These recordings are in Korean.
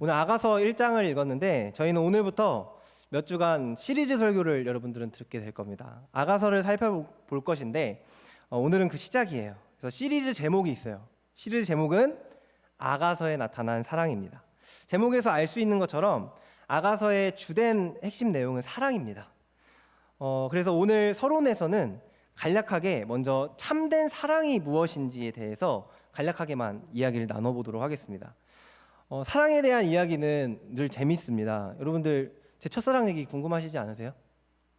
오늘 아가서 1장을 읽었는데 저희는 오늘부터 몇 주간 시리즈 설교를 여러분들은 듣게 될 겁니다. 아가서를 살펴볼 것인데 오늘은 그 시작이에요. 그래서 시리즈 제목이 있어요. 시리즈 제목은 아가서에 나타난 사랑입니다. 제목에서 알 수 있는 것처럼 아가서의 주된 핵심 내용은 사랑입니다. 그래서 오늘 서론에서는 간략하게 먼저 참된 사랑이 무엇인지에 대해서 간략하게만 이야기를 나눠보도록 하겠습니다. 사랑에 대한 이야기는 늘 재밌습니다. 여러분들 제 첫사랑 얘기 궁금하시지 않으세요?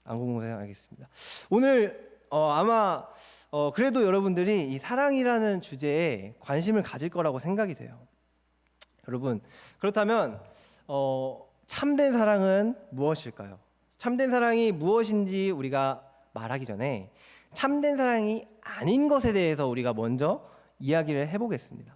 안 궁금하세요? 알겠습니다. 오늘 아마 그래도 여러분들이 이 사랑이라는 주제에 관심을 가질 거라고 생각이 돼요. 여러분, 그렇다면 참된 사랑은 무엇일까요? 참된 사랑이 무엇인지 우리가 말하기 전에 참된 사랑이 아닌 것에 대해서 우리가 먼저 이야기를 해보겠습니다.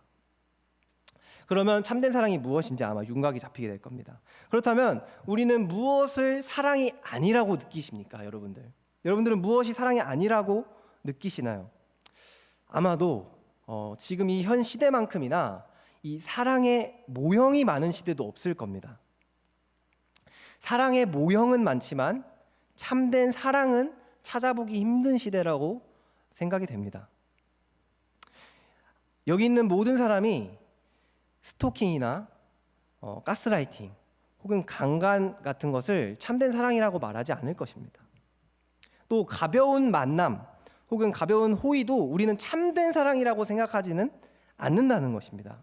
그러면 참된 사랑이 무엇인지 아마 윤곽이 잡히게 될 겁니다. 그렇다면 우리는 무엇을 사랑이 아니라고 느끼십니까, 여러분들? 여러분들은 무엇이 사랑이 아니라고 느끼시나요? 아마도 지금 이 현 시대만큼이나 이 사랑의 모형이 많은 시대도 없을 겁니다. 사랑의 모형은 많지만 참된 사랑은 찾아보기 힘든 시대라고 생각이 됩니다. 여기 있는 모든 사람이 스토킹이나 가스라이팅 혹은 강간 같은 것을 참된 사랑이라고 말하지 않을 것입니다. 또 가벼운 만남 혹은 가벼운 호의도 우리는 참된 사랑이라고 생각하지는 않는다는 것입니다.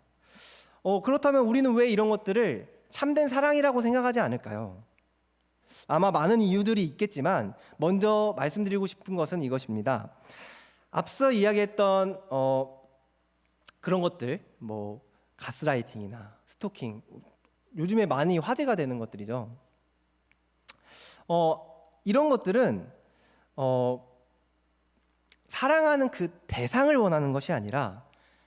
그렇다면 우리는 왜 이런 것들을 참된 사랑이라고 생각하지 않을까요? 아마 많은 이유들이 있겠지만 먼저 말씀드리고 싶은 것은 이것입니다. 앞서 이야기했던 그런 것들, 가스라이팅이나 스토킹, 요즘에 많이 화제가 되는 것들이죠. 이런 것들은 사랑하는 그 대상을 원하는 것이 아니라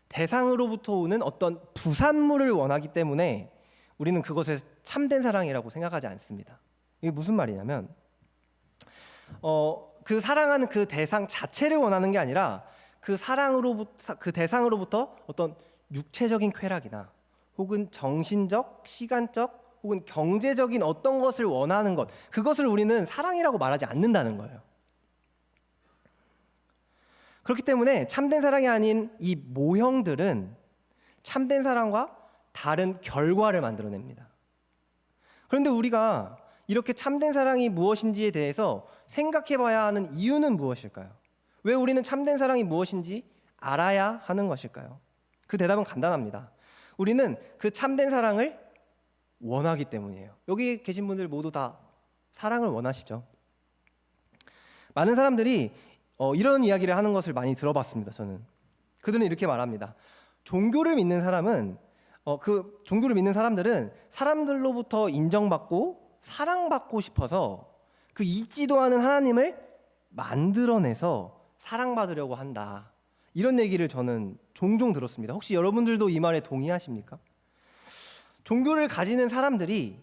대상으로부터 오는 어떤 부산물을 원하기 때문에 우리는 그것을 참된 사랑이라고 생각하지 않습니다. 이게 무슨 말이냐면 그 사랑하는 그 대상 자체를 원하는 게 아니라 그 대상으로부터 어떤 육체적인 쾌락이나 혹은 정신적, 시간적 혹은 경제적인 어떤 것을 원하는 것, 그것을 우리는 사랑이라고 말하지 않는다는 거예요. 그렇기 때문에 참된 사랑이 아닌 이 모형들은 참된 사랑과 다른 결과를 만들어냅니다. 그런데 우리가 이렇게 참된 사랑이 무엇인지에 대해서 생각해 봐야 하는 이유는 무엇일까요? 왜 우리는 참된 사랑이 무엇인지 알아야 하는 것일까요? 그 대답은 간단합니다. 우리는 그 참된 사랑을 원하기 때문이에요. 여기 계신 분들 모두 다 사랑을 원하시죠? 많은 사람들이 이런 이야기를 하는 것을 많이 들어봤습니다. 저는 그들은 이렇게 말합니다. 종교를 믿는 사람들은 사람들로부터 인정받고 사랑받고 싶어서 그 있지도 않은 하나님을 만들어내서 사랑받으려고 한다. 이런 얘기를 저는 종종 들었습니다. 혹시 여러분들도 이 말에 동의하십니까? 종교를 가지는 사람들이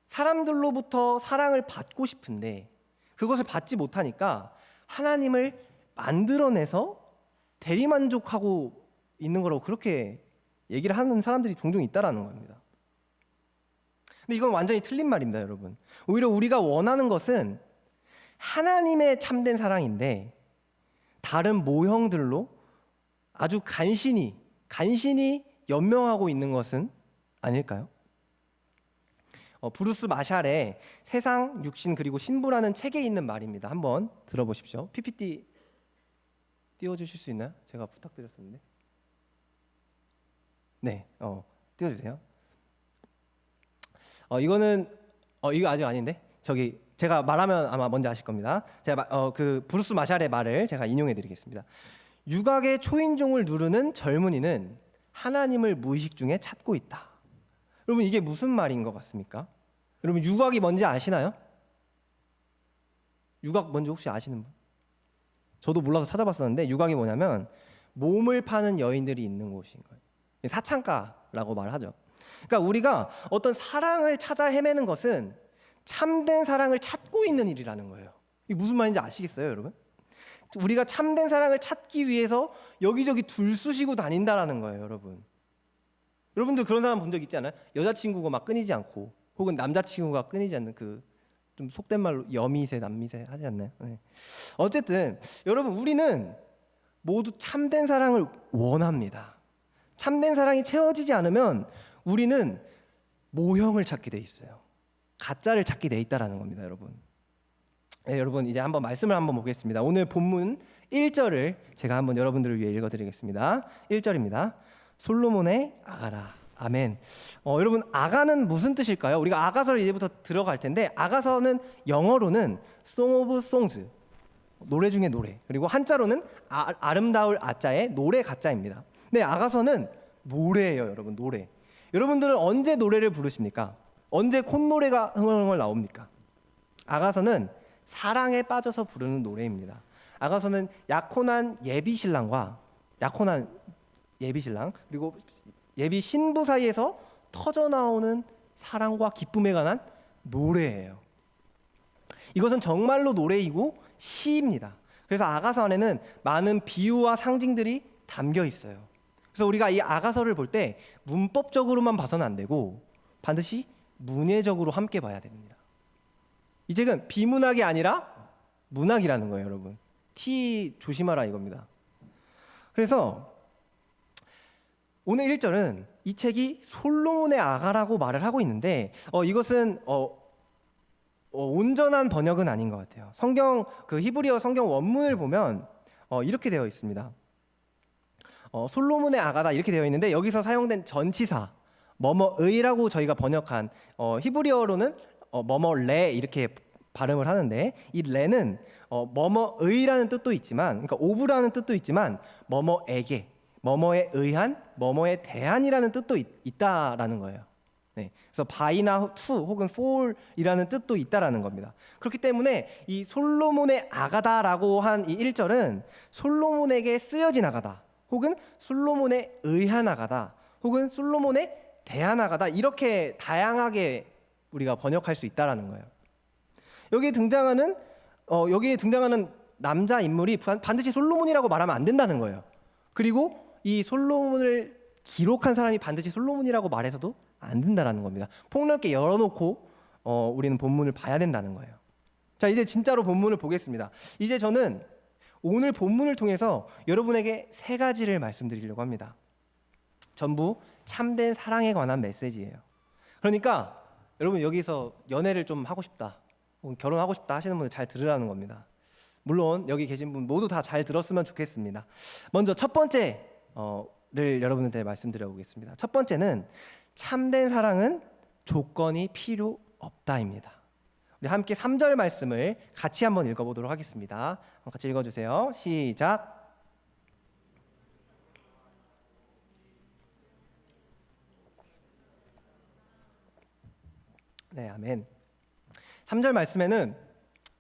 사람들로부터 사랑을 받고 싶은데 그것을 받지 못하니까 하나님을 만들어내서 대리만족하고 있는 거라고 그렇게 얘기를 하는 사람들이 종종 있다라는 겁니다. 근데 이건 완전히 틀린 말입니다, 여러분. 오히려 우리가 원하는 것은 하나님의 참된 사랑인데 다른 모형들로 아주 간신히 연명하고 있는 것은 아닐까요? 브루스 마샬의 세상, 육신 그리고 신부라는 책에 있는 말입니다. 한번 들어보십시오. PPT 띄워주실 수 있나요? 제가 부탁드렸었는데. 네, 띄워주세요. 이거 아직 아닌데? 제가 말하면 아마 뭔지 아실 겁니다. 제가 그 브루스 마샬의 말을 제가 인용해 드리겠습니다. 육악의 초인종을 누르는 젊은이는 하나님을 무의식 중에 찾고 있다. 여러분, 이게 무슨 말인 것 같습니까? 여러분, 육악이 뭔지 아시나요? 육악 뭔지 혹시 아시는 분? 저도 몰라서 찾아봤었는데 육악이 뭐냐면 몸을 파는 여인들이 있는 곳인 거예요. 사창가라고 말하죠. 그러니까 우리가 어떤 사랑을 찾아 헤매는 것은 참된 사랑을 찾고 있는 일이라는 거예요. 이게 무슨 말인지 아시겠어요, 여러분? 우리가 참된 사랑을 찾기 위해서 여기저기 들쑤시고 다닌다라는 거예요, 여러분. 여러분들 그런 사람 본 적 있지 않아요? 여자친구가 막 끊이지 않고 혹은 남자친구가 끊이지 않는 그 좀 속된 말로 여미새 남미새 하지 않나요? 네. 어쨌든 여러분 우리는 모두 참된 사랑을 원합니다. 참된 사랑이 채워지지 않으면 우리는 모형을 찾게 돼 있어요. 가짜를 찾게 돼 있다라는 겁니다, 여러분. 네, 여러분 이제 한번 말씀을 한번 보겠습니다. 오늘 본문 1절을 제가 한번 여러분들을 위해 읽어드리겠습니다. 1절입니다. 솔로몬의 아가라. 아멘. 여러분 아가는 무슨 뜻일까요? 우리가 아가서를 이제부터 들어갈 텐데 아가서는 영어로는 Song of Songs, 노래 중에 노래. 그리고 한자로는 아름다울 아자에 노래 가자입니다. 네, 아가서는 노래예요, 여러분. 노래. 여러분들은 언제 노래를 부르십니까? 언제 콧노래가 흥얼흥얼 나옵니까? 아가서는 사랑에 빠져서 부르는 노래입니다. 아가서는 약혼한 예비신랑과 약혼한 예비신랑 그리고 예비 신부 사이에서 터져 나오는 사랑과 기쁨에 관한 노래예요. 이것은 정말로 노래이고 시입니다. 그래서 아가서 안에는 많은 비유와 상징들이 담겨 있어요. 그래서 우리가 이 아가서를 볼 때 문법적으로만 봐서는 안 되고 반드시 문예적으로 함께 봐야 됩니다. 이 책은 비문학이 아니라 문학이라는 거예요, 여러분. T 조심하라 이겁니다. 그래서 오늘 1절은 이 책이 솔로몬의 아가라고 말을 하고 있는데 이것은 온전한 번역은 아닌 것 같아요. 성경 그 히브리어 성경 원문을 보면 이렇게 되어 있습니다. 솔로몬의 아가다 이렇게 되어 있는데 여기서 사용된 전치사 뭐뭐의라고 저희가 번역한 히브리어로는 뭐뭐레 이렇게 발음을 하는데 이 레는 뭐뭐의라는 뜻도 있지만 그러니까 오브라는 뜻도 있지만 뭐뭐에게 뭐뭐에 의한 뭐뭐에 대한이라는 뜻도 있다라는 거예요. 네, 그래서 by나 to 혹은 for이라는 뜻도 있다라는 겁니다. 그렇기 때문에 이 솔로몬의 아가다라고 한 이 1절은 솔로몬에게 쓰여진 아가다 혹은 솔로몬에 의한 아가다 혹은 솔로몬에 대한 아가다 이렇게 다양하게 우리가 번역할 수 있다라는 거예요. 여기에 등장하는 남자 인물이 반드시 솔로몬이라고 말하면 안 된다는 거예요. 그리고 이 솔로몬을 기록한 사람이 반드시 솔로몬이라고 말해서도 안 된다라는 겁니다. 폭넓게 열어놓고 우리는 본문을 봐야 된다는 거예요. 자, 이제 진짜로 본문을 보겠습니다. 이제 저는 오늘 본문을 통해서 여러분에게 3가지를 말씀드리려고 합니다. 전부 참된 사랑에 관한 메시지예요. 그러니까 여러분 여기서 연애를 좀 하고 싶다, 혹은 결혼하고 싶다 하시는 분들 잘 들으라는 겁니다. 물론 여기 계신 분 모두 다 잘 들었으면 좋겠습니다. 먼저 첫 번째를 여러분들한테 말씀드려 보겠습니다. 첫 번째는 참된 사랑은 조건이 필요 없다입니다. 우리 함께 3절 말씀을 같이 한번 읽어보도록 하겠습니다. 같이 읽어주세요. 시작. 네, 아멘. 3절 말씀에는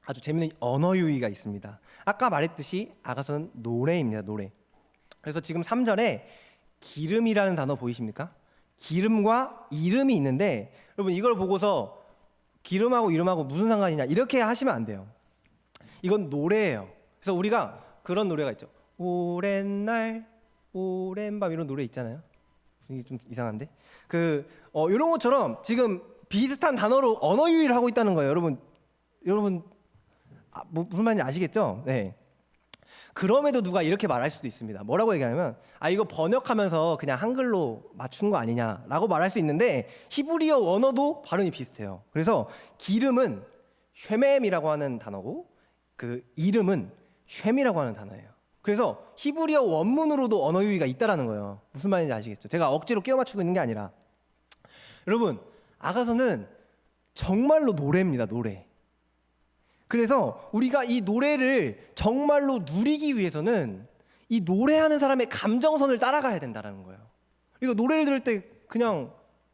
아주 재미있는 언어 유희가 있습니다. 아까 말했듯이 아가서는 노래입니다. 노래. 그래서 지금 3절에 기름이라는 단어 보이십니까? 기름과 이름이 있는데 여러분 이걸 보고서 기름하고 이름하고 무슨 상관이냐 이렇게 하시면 안 돼요. 이건 노래예요. 그래서 우리가 그런 노래가 있죠. 오랜 날 오랜 밤 이런 노래 있잖아요. 분위기 좀 이상한데 이런 것처럼 지금 비슷한 단어로 언어 유희를 하고 있다는 거예요. 여러분 무슨 말인지 아시겠죠? 네. 그럼에도 누가 이렇게 말할 수도 있습니다. 뭐라고 얘기하냐면 이거 번역하면서 그냥 한글로 맞춘 거 아니냐라고 말할 수 있는데 히브리어 원어도 발음이 비슷해요. 그래서 기름은 쉐멤이라고 하는 단어고 그 이름은 쉔이라고 하는 단어예요. 그래서 히브리어 원문으로도 언어 유희가 있다라는 거예요. 무슨 말인지 아시겠죠? 제가 억지로 끼워 맞추고 있는 게 아니라 여러분 아가서는 정말로 노래입니다. 노래. 그래서 우리가 이 노래를 정말로 누리기 위해서는 이 노래하는 사람의 감정선을 따라가야 된다는 거예요. 이거 노래를 들을 때 그냥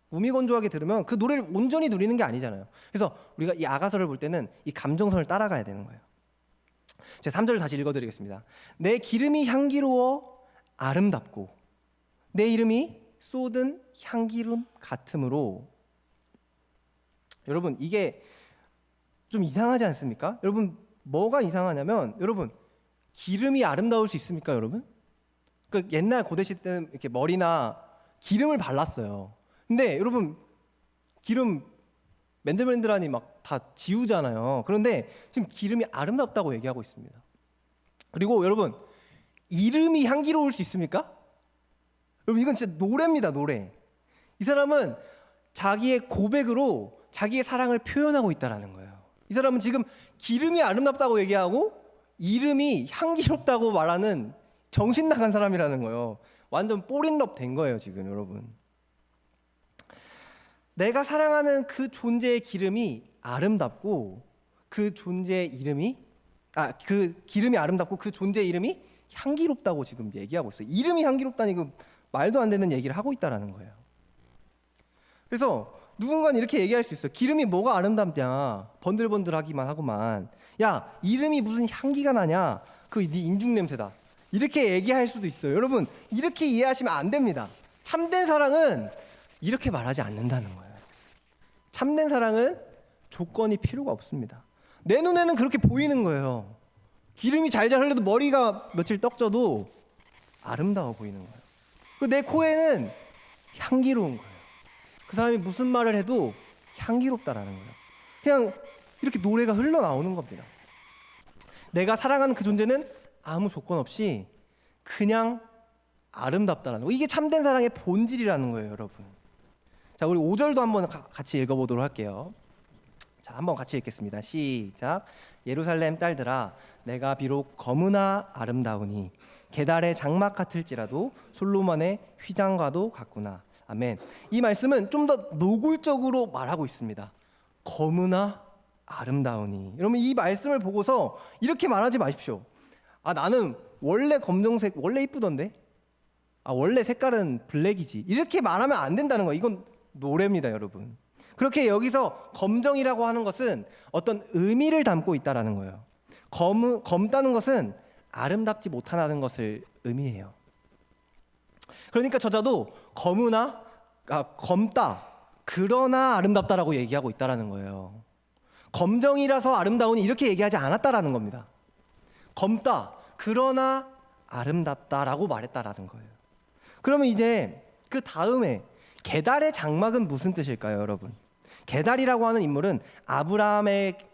우미건조하게 들으면 그 노래를 온전히 누리는 게 아니잖아요. 그래서 우리가 이 아가서를 볼 때는 이 감정선을 따라가야 되는 거예요. 제가 3절을 다시 읽어드리겠습니다. 내 기름이 향기로워 아름답고 내 이름이 쏟은 향기름 같으므로. 여러분 이게 좀 이상하지 않습니까? 여러분 뭐가 이상하냐면 여러분 기름이 아름다울 수 있습니까, 여러분? 그 옛날 고대 시대 때는 이렇게 머리나 기름을 발랐어요. 근데 여러분 기름 맨들맨들하니 막 다 지우잖아요. 그런데 지금 기름이 아름답다고 얘기하고 있습니다. 그리고 여러분 이름이 향기로울 수 있습니까? 여러분 이건 진짜 노래입니다. 노래. 이 사람은 자기의 고백으로 자기의 사랑을 표현하고 있다라는 거예요. 이 사람은 지금 기름이 아름답다고 얘기하고 이름이 향기롭다고 말하는 정신 나간 사람이라는 거예요. 완전 뽀린럽 된 거예요 지금 여러분. 내가 사랑하는 그 존재의 기름이 아름답고 그 존재의 이름이 그 기름이 아름답고 그 존재의 이름이 향기롭다고 지금 얘기하고 있어요. 이름이 향기롭다니 그 말도 안 되는 얘기를 하고 있다라는 거예요. 그래서 누군가는 이렇게 얘기할 수 있어요. 기름이 뭐가 아름답냐? 번들번들하기만 하구만. 야, 이름이 무슨 향기가 나냐? 그 네 인중 냄새다. 이렇게 얘기할 수도 있어요. 여러분, 이렇게 이해하시면 안 됩니다. 참된 사랑은 이렇게 말하지 않는다는 거예요. 참된 사랑은 조건이 필요가 없습니다. 내 눈에는 그렇게 보이는 거예요. 기름이 잘잘 흘러도 머리가 며칠 떡져도 아름다워 보이는 거예요. 그리고 내 코에는 향기로운 거예요. 그 사람이 무슨 말을 해도 향기롭다라는 거예요. 그냥 이렇게 노래가 흘러나오는 겁니다. 내가 사랑하는 그 존재는 아무 조건 없이 그냥 아름답다라는 거. 이게 참된 사랑의 본질이라는 거예요, 여러분. 자, 우리 5절도 한번 같이 읽어보도록 할게요. 자, 한번 같이 읽겠습니다. 시작. 예루살렘 딸들아, 내가 비록 검으나 아름다우니 게달의 장막 같을지라도 솔로몬의 휘장과도 같구나. 아멘. 이 말씀은 좀 더 노골적으로 말하고 있습니다. 검으나 아름다우니. 여러분 이 말씀을 보고서 이렇게 말하지 마십시오. 나는 원래 검정색 원래 이쁘던데. 원래 색깔은 블랙이지. 이렇게 말하면 안 된다는 거예요. 이건 노래입니다, 여러분. 그렇게 여기서 검정이라고 하는 것은 어떤 의미를 담고 있다라는 거예요. 검다는 것은 아름답지 못하다는 것을 의미해요. 그러니까 저자도 검다 그러나 아름답다라고 얘기하고 있다라는 거예요. 검정이라서 아름다우니 이렇게 얘기하지 않았다라는 겁니다. 검다 그러나 아름답다라고 말했다라는 거예요. 그러면 이제 그 다음에 게달의 장막은 무슨 뜻일까요, 여러분? 게달이라고 하는 인물은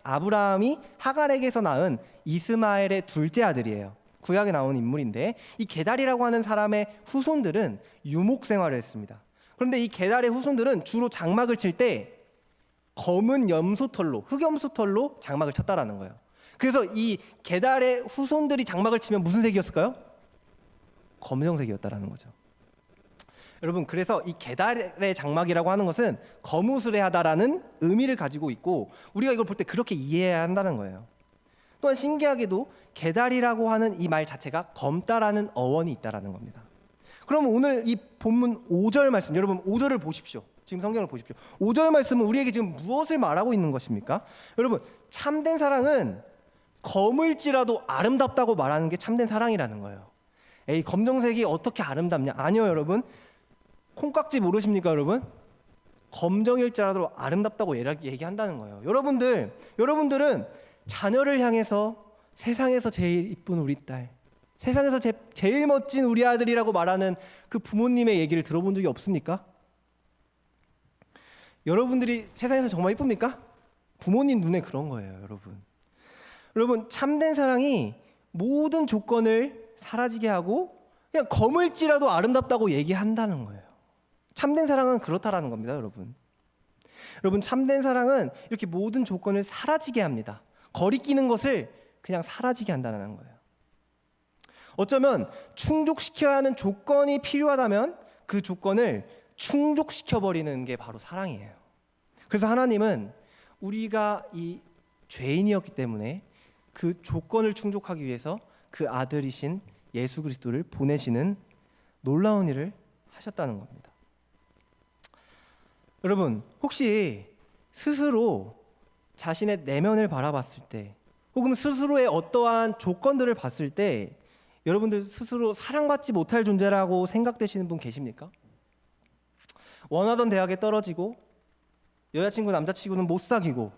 아브라함이 하갈에게서 낳은 이스마엘의 둘째 아들이에요. 구약에 나온 인물인데 이 게달이라고 하는 사람의 후손들은 유목 생활을 했습니다. 그런데 이 게달의 후손들은 주로 장막을 칠 때 검은 염소털로 흑염소털로 장막을 쳤다라는 거예요. 그래서 이 게달의 후손들이 장막을 치면 무슨 색이었을까요? 검정색이었다라는 거죠. 여러분 그래서 이 게달의 장막이라고 하는 것은 거무스레하다라는 의미를 가지고 있고 우리가 이걸 볼 때 그렇게 이해해야 한다는 거예요. 또한 신기하게도 게달이라고 하는 이 말 자체가 검다라는 어원이 있다라는 겁니다. 그럼 오늘 이 본문 5절 말씀, 여러분 5절을 보십시오. 지금 성경을 보십시오. 5절 말씀은 우리에게 지금 무엇을 말하고 있는 것입니까? 여러분 참된 사랑은 검을지라도 아름답다고 말하는 게 참된 사랑이라는 거예요. 에이 검정색이 어떻게 아름답냐? 아니요 여러분. 콩깍지 모르십니까 여러분? 검정일지라도 아름답다고 얘기한다는 거예요. 여러분들은 자녀를 향해서 세상에서 제일 이쁜 우리 딸, 세상에서 제일 멋진 우리 아들이라고 말하는 그 부모님의 얘기를 들어본 적이 없습니까? 여러분들이 세상에서 정말 이쁩니까? 부모님 눈에 그런 거예요, 여러분. 여러분 참된 사랑이 모든 조건을 사라지게 하고 그냥 검을지라도 아름답다고 얘기한다는 거예요. 참된 사랑은 그렇다라는 겁니다, 여러분. 여러분 참된 사랑은 이렇게 모든 조건을 사라지게 합니다. 거리끼는 것을 그냥 사라지게 한다는 거예요. 어쩌면 충족시켜야 하는 조건이 필요하다면 그 조건을 충족시켜버리는 게 바로 사랑이에요. 그래서 하나님은 우리가 이 죄인이었기 때문에 그 조건을 충족하기 위해서 그 아들이신 예수 그리스도를 보내시는 놀라운 일을 하셨다는 겁니다. 여러분 혹시 스스로 자신의 내면을 바라봤을 때 혹은 스스로의 어떠한 조건들을 봤을 때 여러분들 스스로 사랑받지 못할 존재라고 생각되시는 분 계십니까? 원하던 대학에 떨어지고 여자친구 남자친구는 못 사귀고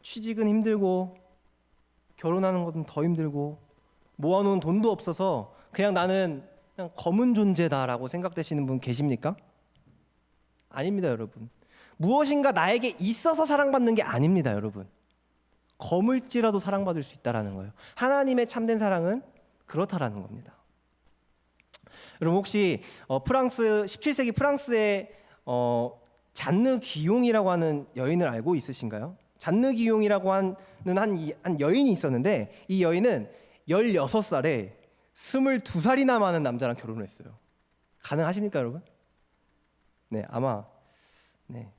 취직은 힘들고 결혼하는 것은 더 힘들고 모아놓은 돈도 없어서 그냥 나는 그냥 검은 존재다라고 생각되시는 분 계십니까? 아닙니다, 여러분. 무엇인가 나에게 있어서 사랑받는 게 아닙니다, 여러분. 검을지라도 사랑받을 수 있다라는 거예요. 하나님의 참된 사랑은 그렇다라는 겁니다. 여러분 혹시 프랑스 17세기 프랑스의 잔느 기용이라고 하는 여인을 알고 있으신가요? 잔느 기용이라고 하는 한 여인이 있었는데 이 여인은 16살에 22살이나 많은 남자랑 결혼을 했어요. 가능하십니까, 여러분? 네, 아마 네.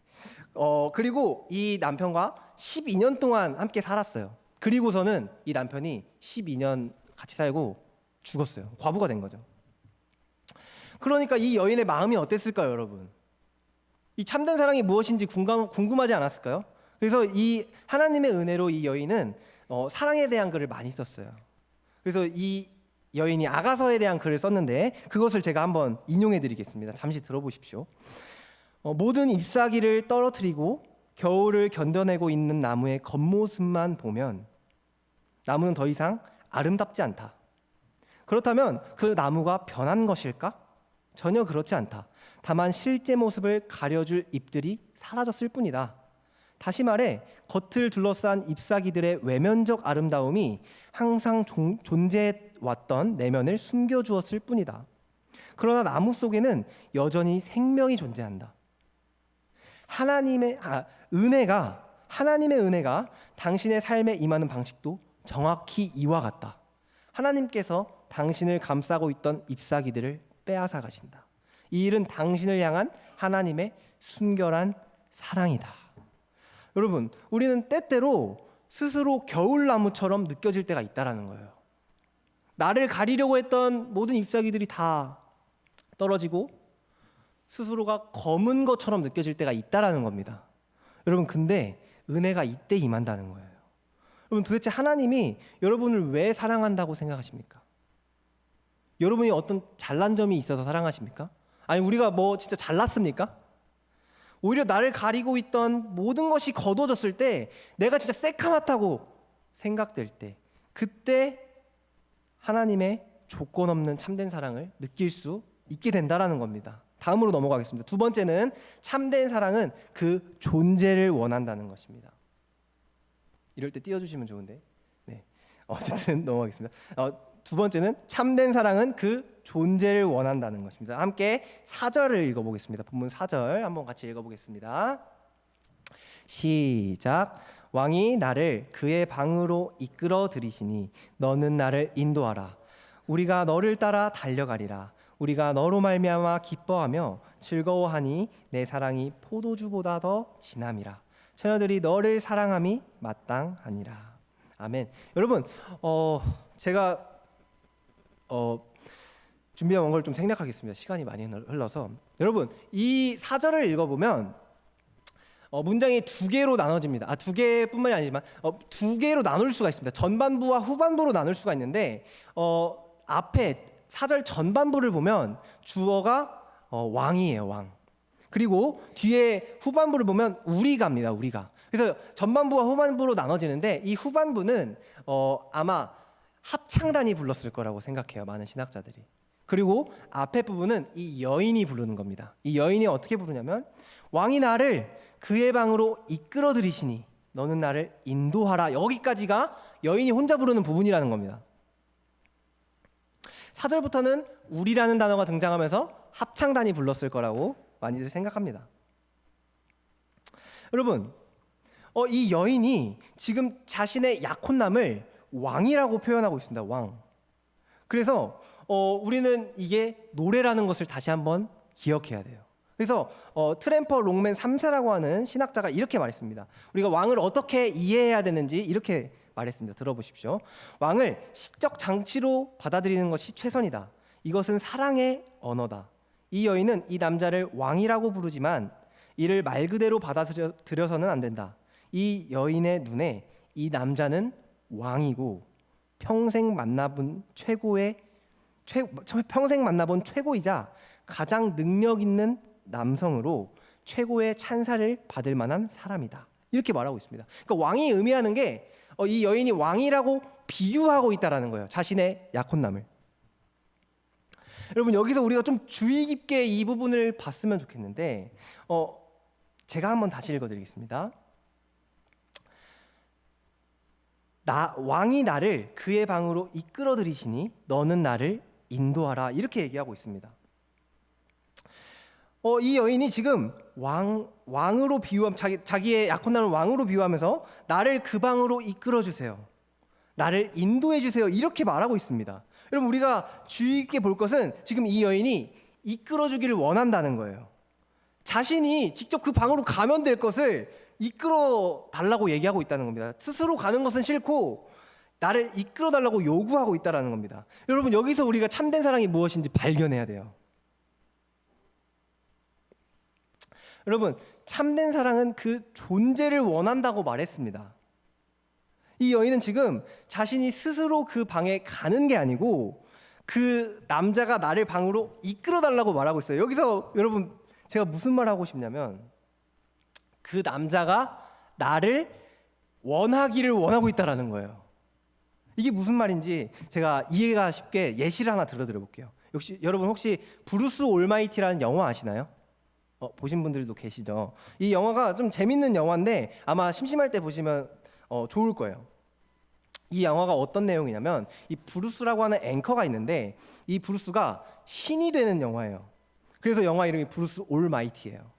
그리고 이 남편과 12년 동안 함께 살았어요. 그리고서는 이 남편이 12년 같이 살고 죽었어요. 과부가 된 거죠. 그러니까 이 여인의 마음이 어땠을까요, 여러분? 이 참된 사랑이 무엇인지 궁금하지 않았을까요? 그래서 이 하나님의 은혜로 이 여인은 사랑에 대한 글을 많이 썼어요. 그래서 이 여인이 아가서에 대한 글을 썼는데 그것을 제가 한번 인용해 드리겠습니다. 잠시 들어보십시오. 모든 잎사귀를 떨어뜨리고 겨울을 견뎌내고 있는 나무의 겉모습만 보면 나무는 더 이상 아름답지 않다. 그렇다면 그 나무가 변한 것일까? 전혀 그렇지 않다. 다만 실제 모습을 가려줄 잎들이 사라졌을 뿐이다. 다시 말해 겉을 둘러싼 잎사귀들의 외면적 아름다움이 항상 존재해왔던 내면을 숨겨주었을 뿐이다. 그러나 나무 속에는 여전히 생명이 존재한다. 하나님의 은혜가 당신의 삶에 임하는 방식도 정확히 이와 같다. 하나님께서 당신을 감싸고 있던 잎사귀들을 빼앗아 가신다. 이 일은 당신을 향한 하나님의 순결한 사랑이다. 여러분, 우리는 때때로 스스로 겨울나무처럼 느껴질 때가 있다라는 거예요. 나를 가리려고 했던 모든 잎사귀들이 다 떨어지고 스스로가 검은 것처럼 느껴질 때가 있다라는 겁니다. 여러분, 근데 은혜가 이때 임한다는 거예요. 여러분, 도대체 하나님이 여러분을 왜 사랑한다고 생각하십니까? 여러분이 어떤 잘난 점이 있어서 사랑하십니까? 아니 우리가 뭐 진짜 잘났습니까? 오히려 나를 가리고 있던 모든 것이 거둬졌을 때 내가 진짜 새카맣다고 생각될 때 그때 하나님의 조건 없는 참된 사랑을 느낄 수 있게 된다라는 겁니다. 다음으로 넘어가겠습니다. 두 번째는 참된 사랑은 그 존재를 원한다는 것입니다. 이럴 때 띄워주시면 좋은데. 네. 어쨌든 넘어가겠습니다. 두 번째는 참된 사랑은 그 존재를 원한다는 것입니다. 함께 4절을 읽어보겠습니다. 본문 4절 한번 같이 읽어보겠습니다. 시작. 왕이 나를 그의 방으로 이끌어 들이시니 너는 나를 인도하라. 우리가 너를 따라 달려가리라. 우리가 너로 말미암아 기뻐하며 즐거워하니 내 사랑이 포도주보다 더 진함이라. 처녀들이 너를 사랑함이 마땅하니라. 아멘. 여러분, 제가 준비한 원고를 좀 생략하겠습니다. 시간이 많이 흘러서. 여러분, 이 4절을 읽어보면 문장이 두 개로 나눠집니다. 두 개뿐만이 아니지만 두 개로 나눌 수가 있습니다. 전반부와 후반부로 나눌 수가 있는데 앞에 4절 전반부를 보면 주어가 왕이에요, 왕. 그리고 뒤에 후반부를 보면 우리가입니다, 우리가. 그래서 전반부와 후반부로 나눠지는데 이 후반부는 아마 합창단이 불렀을 거라고 생각해요, 많은 신학자들이. 그리고 앞에 부분은 이 여인이 부르는 겁니다. 이 여인이 어떻게 부르냐면 왕이 나를 그의 방으로 이끌어 들이시니 너는 나를 인도하라. 여기까지가 여인이 혼자 부르는 부분이라는 겁니다. 4절부터는 우리라는 단어가 등장하면서 합창단이 불렀을 거라고 많이들 생각합니다. 여러분, 이 여인이 지금 자신의 약혼남을 왕이라고 표현하고 있습니다. 왕. 그래서 우리는 이게 노래라는 것을 다시 한번 기억해야 돼요. 그래서 트램퍼 롱맨 3세라고 하는 신학자가 이렇게 말했습니다. 우리가 왕을 어떻게 이해해야 되는지 이렇게 말했습니다. 들어보십시오. 왕을 시적 장치로 받아들이는 것이 최선이다. 이것은 사랑의 언어다. 이 여인은 이 남자를 왕이라고 부르지만 이를 말 그대로 받아들여서는 안 된다. 이 여인의 눈에 이 남자는 왕이고 평생 만나본 최고이자 가장 능력 있는 남성으로 최고의 찬사를 받을 만한 사람이다. 이렇게 말하고 있습니다. 그러니까 왕이 의미하는 게 이 여인이 왕이라고 비유하고 있다라는 거예요. 자신의 약혼남을. 여러분 여기서 우리가 좀 주의 깊게 이 부분을 봤으면 좋겠는데 제가 한번 다시 읽어드리겠습니다. 왕이 나를 그의 방으로 이끌어 들이시니 너는 나를 인도하라, 이렇게 얘기하고 있습니다. 이 여인이 지금 왕으로 비유함, 자기의 약혼남을 왕으로 비유하면서 나를 그 방으로 이끌어 주세요, 나를 인도해 주세요, 이렇게 말하고 있습니다. 여러분 우리가 주의 깊게 볼 것은 지금 이 여인이 이끌어 주기를 원한다는 거예요. 자신이 직접 그 방으로 가면 될 것을 이끌어 달라고 얘기하고 있다는 겁니다. 스스로 가는 것은 싫고 나를 이끌어 달라고 요구하고 있다는 겁니다. 여러분 여기서 우리가 참된 사랑이 무엇인지 발견해야 돼요. 여러분 참된 사랑은 그 존재를 원한다고 말했습니다. 이 여인은 지금 자신이 스스로 그 방에 가는 게 아니고 그 남자가 나를 방으로 이끌어 달라고 말하고 있어요. 여기서 여러분 제가 무슨 말 하고 싶냐면 그 남자가 나를 원하기를 원하고 있다라는 거예요. 이게 무슨 말인지 제가 이해가 쉽게 예시를 하나 들어드려 볼게요. 여러분 혹시 브루스 올마이티라는 영화 아시나요? 보신 분들도 계시죠? 이 영화가 좀 재밌는 영화인데 아마 심심할 때 보시면 좋을 거예요. 이 영화가 어떤 내용이냐면 이 브루스라고 하는 앵커가 있는데 이 브루스가 신이 되는 영화예요. 그래서 영화 이름이 브루스 올마이티예요.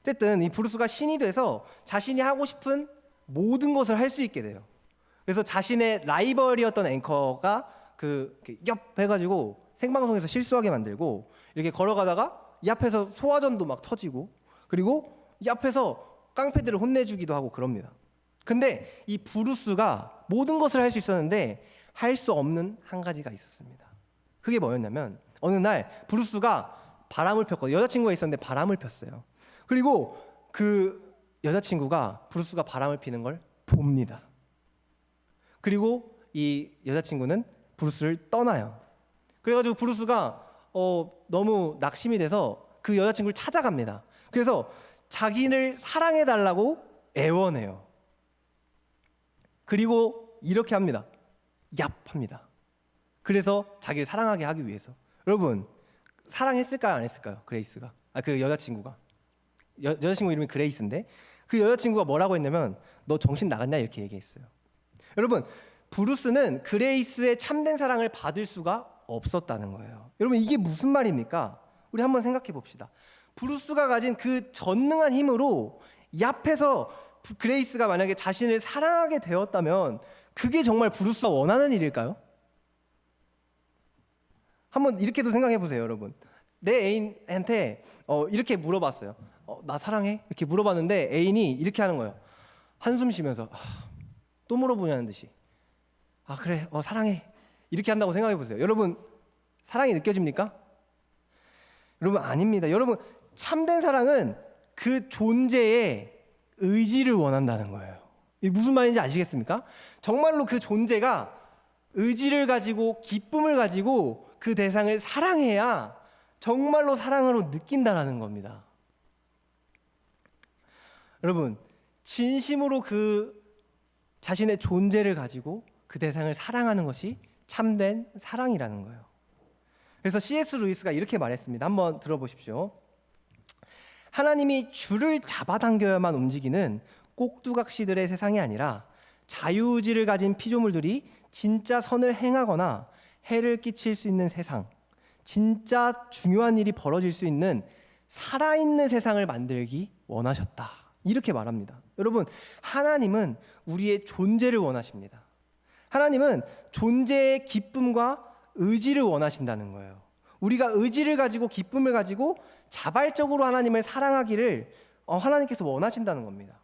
어쨌든 이 브루스가 신이 돼서 자신이 하고 싶은 모든 것을 할 수 있게 돼요. 그래서 자신의 라이벌이었던 앵커가 옆 해가지고 생방송에서 실수하게 만들고, 이렇게 걸어가다가 이 앞에서 소화전도 막 터지고, 그리고 이 앞에서 깡패들을 혼내주기도 하고 그럽니다. 근데 이 브루스가 모든 것을 할 수 있었는데 할 수 없는 한 가지가 있었습니다. 그게 뭐였냐면 어느 날 브루스가 바람을 폈거든요. 여자친구가 있었는데 바람을 폈어요. 그리고 그 여자친구가 브루스가 바람을 피는 걸 봅니다. 그리고 이 여자친구는 브루스를 떠나요. 그래가지고 브루스가 너무 낙심이 돼서 그 여자친구를 찾아갑니다. 그래서 자기를 사랑해달라고 애원해요. 그리고 이렇게 합니다. 얍합니다. 그래서 자기를 사랑하게 하기 위해서. 여러분 사랑했을까요, 안 했을까요? 그레이스가 그 여자친구가 여자친구 이름이 그레이스인데 그 여자친구가 뭐라고 했냐면 너 정신 나갔냐, 이렇게 얘기했어요. 여러분 브루스는 그레이스의 참된 사랑을 받을 수가 없었다는 거예요. 여러분 이게 무슨 말입니까? 우리 한번 생각해 봅시다. 브루스가 가진 그 전능한 힘으로 이 앞에서 그레이스가 만약에 자신을 사랑하게 되었다면 그게 정말 브루스가 원하는 일일까요? 한번 이렇게도 생각해 보세요. 여러분 내 애인한테 이렇게 물어봤어요. 나 사랑해? 이렇게 물어봤는데 애인이 이렇게 하는 거예요. 한숨 쉬면서 또 물어보냐는 듯이 그래 사랑해, 이렇게 한다고 생각해 보세요. 여러분 사랑이 느껴집니까? 여러분 아닙니다. 여러분 참된 사랑은 그 존재의 의지를 원한다는 거예요. 이게 무슨 말인지 아시겠습니까? 정말로 그 존재가 의지를 가지고 기쁨을 가지고 그 대상을 사랑해야 정말로 사랑으로 느낀다라는 겁니다. 여러분 진심으로 그 자신의 존재를 가지고 그 대상을 사랑하는 것이 참된 사랑이라는 거예요. 그래서 C.S. 루이스가 이렇게 말했습니다. 한번 들어보십시오. 하나님이 줄을 잡아당겨야만 움직이는 꼭두각시들의 세상이 아니라 자유의지를 가진 피조물들이 진짜 선을 행하거나 해를 끼칠 수 있는 세상, 진짜 중요한 일이 벌어질 수 있는 살아있는 세상을 만들기 원하셨다, 이렇게 말합니다. 여러분 하나님은 우리의 존재를 원하십니다. 하나님은 존재의 기쁨과 의지를 원하신다는 거예요. 우리가 의지를 가지고 기쁨을 가지고 자발적으로 하나님을 사랑하기를 하나님께서 원하신다는 겁니다.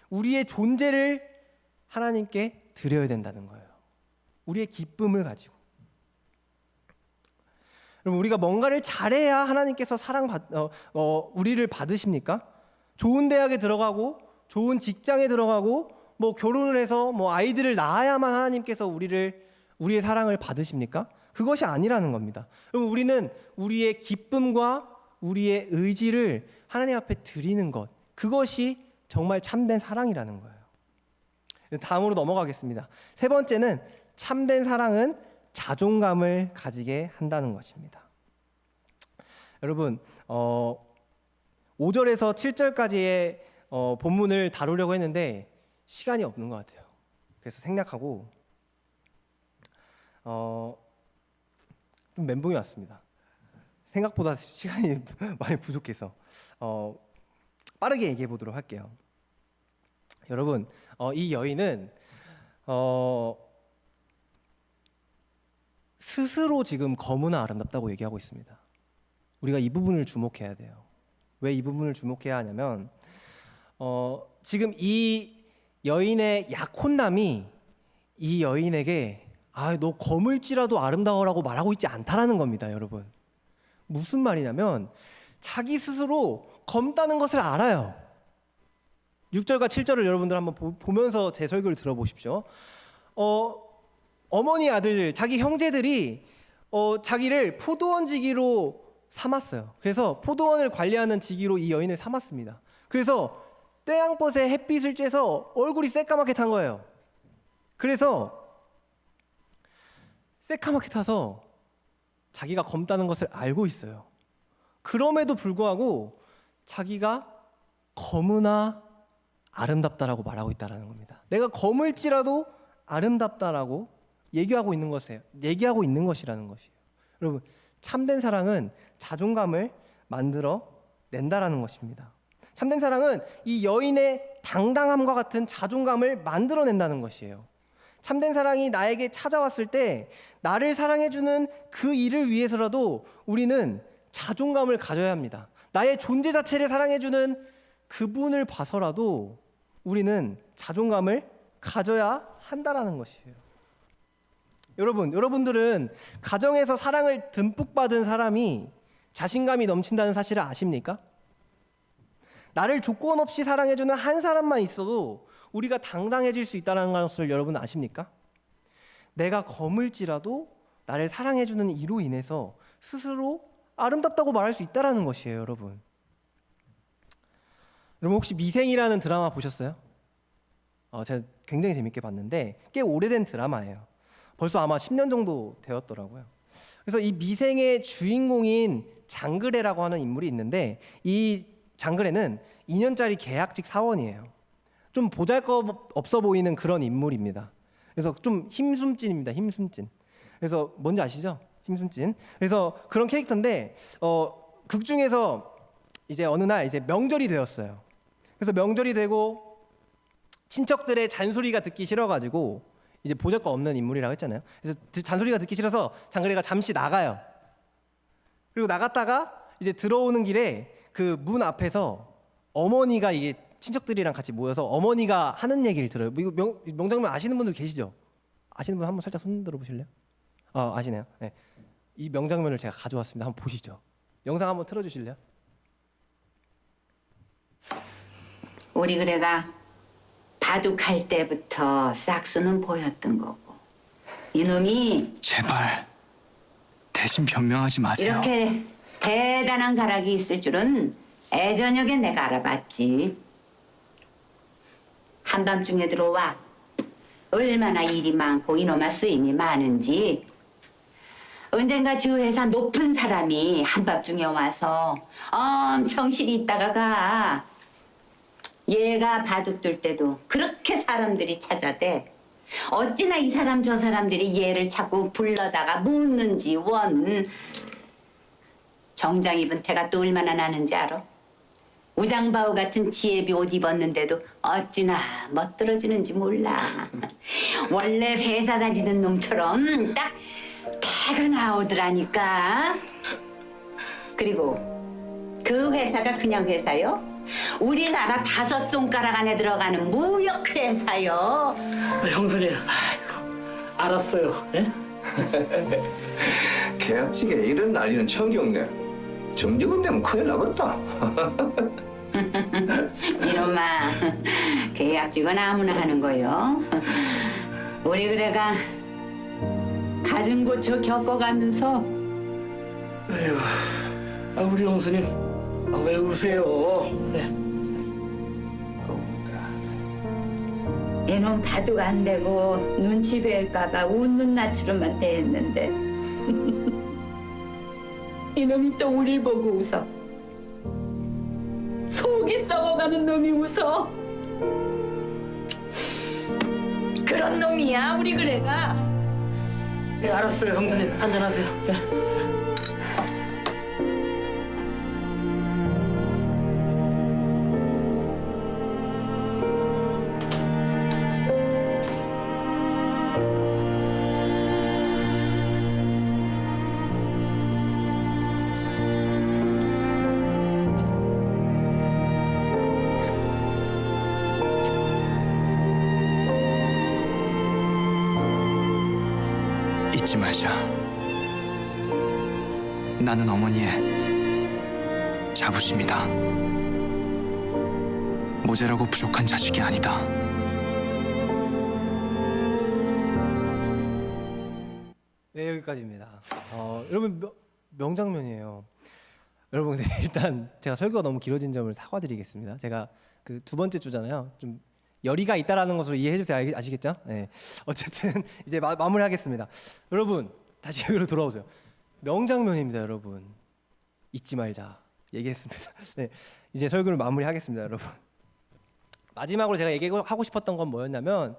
우리의 존재를 하나님께 드려야 된다는 거예요. 우리의 기쁨을 가지고. 여러분 우리가 뭔가를 잘해야 하나님께서 우리를 받으십니까? 좋은 대학에 들어가고 좋은 직장에 들어가고 결혼을 해서 아이들을 낳아야만 하나님께서 우리의 사랑을 받으십니까? 그것이 아니라는 겁니다. 여러분 우리는 우리의 기쁨과 우리의 의지를 하나님 앞에 드리는 것, 그것이 정말 참된 사랑이라는 거예요. 다음으로 넘어가겠습니다. 세 번째는 참된 사랑은 자존감을 가지게 한다는 것입니다. 여러분 5절에서 7절까지의 본문을 다루려고 했는데 시간이 없는 것 같아요. 그래서 생략하고 좀 멘붕이 왔습니다. 생각보다 시간이 많이 부족해서 빠르게 얘기해 보도록 할게요. 여러분 이 여인은 스스로 지금 거무나 아름답다고 얘기하고 있습니다. 우리가 이 부분을 주목해야 돼요. 왜 이 부분을 주목해야 하냐면 지금 이 여인의 약혼남이 이 여인에게 너 검을지라도 아름다워라고 말하고 있지 않다라는 겁니다. 여러분 무슨 말이냐면 자기 스스로 검다는 것을 알아요. 6절과 7절을 여러분들 한번 보면서 제 설교를 들어보십시오. 어머니 아들 자기 형제들이 자기를 포도원 지기로 삼았어요. 그래서 포도원을 관리하는 지기로 이 여인을 삼았습니다. 그래서 떼양볕에 햇빛을 쬐서 얼굴이 새까맣게 탄 거예요. 그래서 새까맣게 타서 자기가 검다는 것을 알고 있어요. 그럼에도 불구하고 자기가 검으나 아름답다라고 말하고 있다는 겁니다. 내가 검을지라도 아름답다라고 얘기하고 있는 것이라는 것이에요. 여러분 참된 사랑은 자존감을 만들어 낸다라는 것입니다. 참된 사랑은 이 여인의 당당함과 같은 자존감을 만들어낸다는 것이에요. 참된 사랑이 나에게 찾아왔을 때 나를 사랑해주는 그 일을 위해서라도 우리는 자존감을 가져야 합니다. 나의 존재 자체를 사랑해주는 그분을 봐서라도 우리는 자존감을 가져야 한다라는 것이에요. 여러분들은 가정에서 사랑을 듬뿍 받은 사람이 자신감이 넘친다는 사실을 아십니까? 나를 조건 없이 사랑해주는 한 사람만 있어도 우리가 당당해질 수 있다는 것을 여러분 아십니까? 내가 검을지라도 나를 사랑해주는 이로 인해서 스스로 아름답다고 말할 수 있다는 것이에요. 여러분 혹시 미생이라는 드라마 보셨어요? 제가 굉장히 재밌게 봤는데 꽤 오래된 드라마예요. 벌써 아마 10년 정도 되었더라고요. 그래서 이 미생의 주인공인 장그래라고 하는 인물이 있는데 이 장그래는 2년짜리 계약직 사원이에요. 좀 보잘것없어 보이는 그런 인물입니다. 그래서 좀 힘숨찐입니다. 힘숨찐. 그래서 뭔지 아시죠? 힘숨찐. 그래서 그런 캐릭터인데 극 중에서 이제 어느 날 이제 명절이 되었어요. 그래서 명절이 되고 친척들의 잔소리가 듣기 싫어가지고 이제 보잘것 없는 인물이라고 했잖아요. 그래서 잔소리가 듣기 싫어서 장그래가 잠시 나가요. 그리고 나갔다가 이제 들어오는 길에 그 문 앞에서 어머니가 이게 친척들이랑 같이 모여서 어머니가 하는 얘기를 들어요. 이거 명장면 아시는 분들 계시죠? 아시는 분 한번 살짝 손 들어보실래요? 아시네요. 네. 이 명장면을 제가 가져왔습니다. 한번 보시죠. 영상 한번 틀어주실래요? 우리 그래가 바둑할 때부터 싹수는 보였던 거고 이놈이 제발 대신 변명하지 마세요. 이렇게 대단한 가락이 있을 줄은 애저녁에 내가 알아봤지. 한밤중에 들어와 얼마나 일이 많고 이놈아 쓰임이 많은지. 언젠가 저 회사 높은 사람이 한밤중에 와서 엄청 실이 있다가 가. 얘가 바둑 둘 때도 그렇게 사람들이 찾아대. 어찌나 이 사람 저 사람들이 얘를 자꾸 불러다가 묻는지 원. 정장 입은 태가 또 얼마나 나는지 알아? 우장바우 같은 지혜비 옷 입었는데도 어찌나 멋들어지는지 몰라. 원래 회사 다니는 놈처럼 딱 태가 나오더라니까. 그리고 그 회사가 그냥 회사요? 우리나라 5손가락 안에 들어가는 무역회사요. 형수님, 아이고, 알았어요. 예? 계약직에 이런 난리는 처음 겪네. 정직원 되면 큰일 나겠다. 이놈아, 계약직은 아무나 하는 거요. 우리 그래가 가진 고초 겪어가면서 아이고, 우리 형수님, 왜 우세요? 예? 이놈 바둑 안 되고 눈치 뵐까봐 웃는 낯으로만 대했는데 이놈이 또 우릴 보고 웃어. 속이 썩어가는 놈이 웃어. 그런 놈이야 우리 그래가. 예, 알았어요, 형수님. 한잔하세요. 예. 잊지 말자. 나는 어머니의 자부심이다. 모자라고 부족한 자식이 아니다. 네, 여기까지입니다. 여러분 명장면이에요. 여러분 근데 일단 제가 설교가 너무 길어진 점을 사과드리겠습니다. 제가 그 두 번째 주잖아요. 좀 열의가 있다라는 것으로 이해해 주세요. 아시겠죠? 네. 어쨌든 이제 마무리하겠습니다. 여러분 다시 여기로 돌아오세요. 명장면입니다, 여러분. 잊지 말자. 얘기했습니다. 네. 이제 설교를 마무리하겠습니다, 여러분. 마지막으로 제가 얘기하고 싶었던 건 뭐였냐면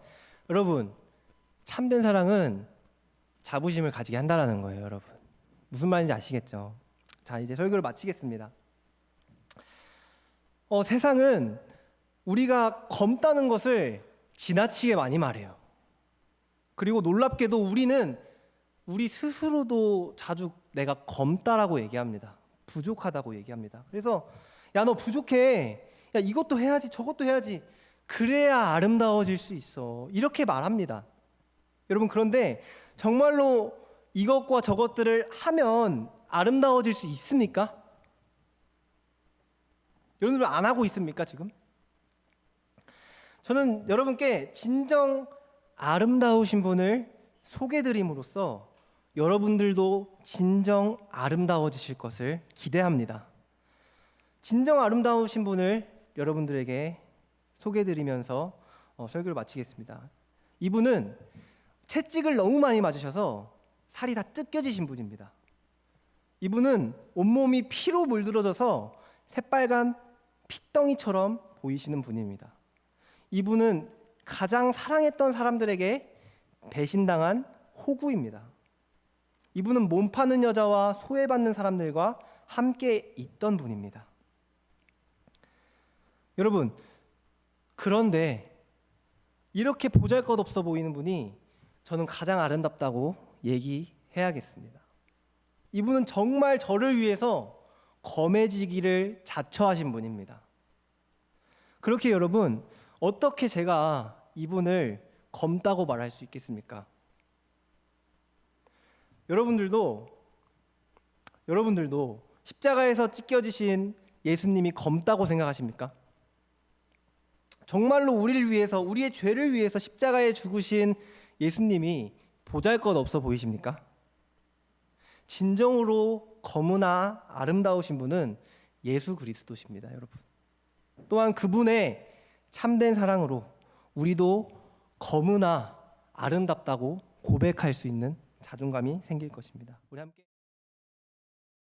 여러분 참된 사랑은 자부심을 가지게 한다라는 거예요, 여러분. 무슨 말인지 아시겠죠? 자, 이제 설교를 마치겠습니다. 세상은 우리가 검다는 것을 지나치게 많이 말해요. 그리고 놀랍게도 우리는 우리 스스로도 자주 내가 검다라고 얘기합니다. 부족하다고 얘기합니다. 그래서 야, 너 부족해. 야, 이것도 해야지, 저것도 해야지. 그래야 아름다워질 수 있어. 이렇게 말합니다. 여러분, 그런데 정말로 이것과 저것들을 하면 아름다워질 수 있습니까? 여러분들 안 하고 있습니까, 지금? 저는 여러분께 진정 아름다우신 분을 소개드림으로써 여러분들도 진정 아름다워지실 것을 기대합니다. 진정 아름다우신 분을 여러분들에게 소개드리면서 설교를 마치겠습니다. 이분은 채찍을 너무 많이 맞으셔서 살이 다 뜯겨지신 분입니다. 이분은 온몸이 피로 물들어져서 새빨간 핏덩이처럼 보이시는 분입니다. 이분은 가장 사랑했던 사람들에게 배신당한 호구입니다. 이분은 몸 파는 여자와 소외받는 사람들과 함께 있던 분입니다. 여러분, 그런데 이렇게 보잘것없어 보이는 분이 저는 가장 아름답다고 얘기해야겠습니다. 이분은 정말 저를 위해서 검해지기를 자처하신 분입니다. 그렇게 여러분, 어떻게 제가 이분을 검다고 말할 수 있겠습니까? 여러분들도 십자가에서 찢겨지신 예수님이 검다고 생각하십니까? 정말로 우리를 위해서, 우리의 죄를 위해서 십자가에 죽으신 예수님이 보잘것없어 보이십니까? 진정으로 검으나 아름다우신 분은 예수 그리스도십니다, 여러분. 또한 그분의 참된 사랑으로 우리도 검으나 아름답다고 고백할 수 있는 자존감이 생길 것입니다. 우리 함께